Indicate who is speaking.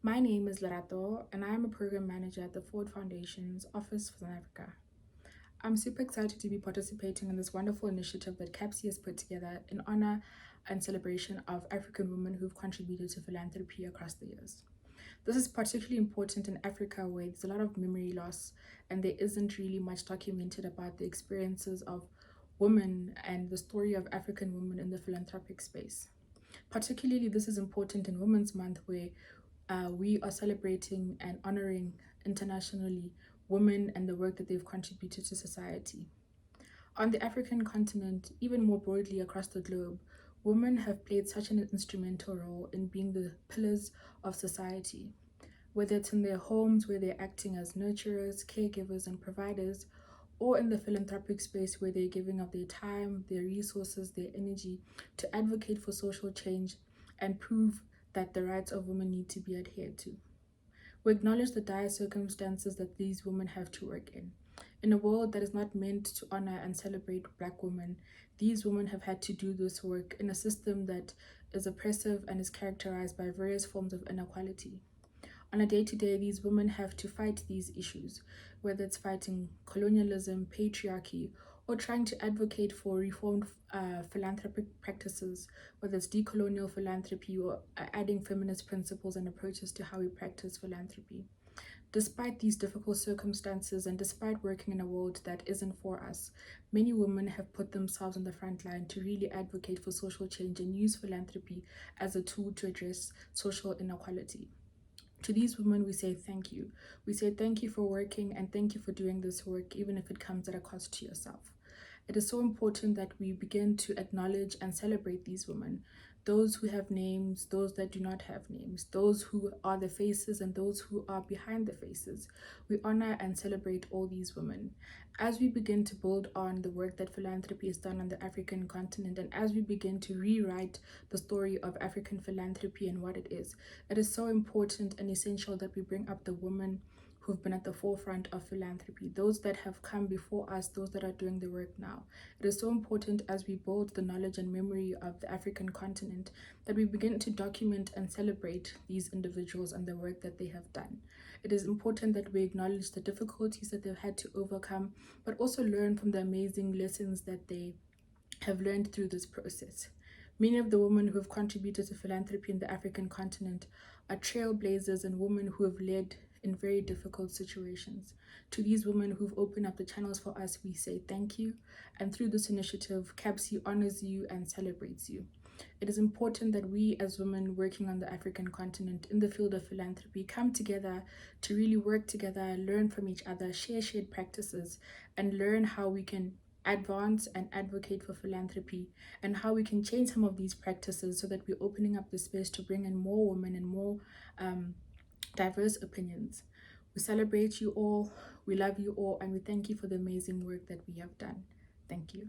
Speaker 1: My name is Lerato, and I am a program manager at the Ford Foundation's Office for South Africa. I'm super excited to be participating in this wonderful initiative that CAPSI has put together in honor and celebration of African women who've contributed to philanthropy across the years. This is particularly important in Africa, where there's a lot of memory loss and there isn't really much documented about the experiences of women and the story of African women in the philanthropic space. Particularly, this is important in Women's Month, where we are celebrating and honoring internationally women and the work that they've contributed to society. On the African continent, even more broadly across the globe, women have played such an instrumental role in being the pillars of society. Whether it's in their homes, where they're acting as nurturers, caregivers, and providers, or in the philanthropic space, where they're giving up their time, their resources, their energy to advocate for social change and prove that the rights of women need to be adhered to. We acknowledge the dire circumstances that these women have to work in. In a world that is not meant to honor and celebrate Black women, these women have had to do this work in a system that is oppressive and is characterized by various forms of inequality. On a day-to-day, these women have to fight these issues, whether it's fighting colonialism, patriarchy, or trying to advocate for reformed philanthropic practices, whether it's decolonial philanthropy or adding feminist principles and approaches to how we practice philanthropy. Despite these difficult circumstances and despite working in a world that isn't for us, many women have put themselves on the front line to really advocate for social change and use philanthropy as a tool to address social inequality. To these women, we say thank you. We say thank you for working and thank you for doing this work, even if it comes at a cost to yourself. It is so important that we begin to acknowledge and celebrate these women, those who have names, those that do not have names, those who are the faces and those who are behind the faces. We honor and celebrate all these women. As we begin to build on the work that philanthropy has done on the African continent, and as we begin to rewrite the story of African philanthropy and what it is so important and essential that we bring up the women who've been at the forefront of philanthropy, those that have come before us, those that are doing the work now. It is so important as we build the knowledge and memory of the African continent that we begin to document and celebrate these individuals and the work that they have done. It is important that we acknowledge the difficulties that they've had to overcome, but also learn from the amazing lessons that they have learned through this process. Many of the women who have contributed to philanthropy in the African continent are trailblazers and women who have led in very difficult situations. To these women who've opened up the channels for us, we say thank you. And through this initiative, CAPSI honors you and celebrates you. It is important that we as women working on the African continent in the field of philanthropy come together to really work together, learn from each other, share shared practices, and learn how we can advance and advocate for philanthropy and how we can change some of these practices so that we're opening up the space to bring in more women and more diverse opinions. We celebrate you all, we love you all, and we thank you for the amazing work that we have done. Thank you.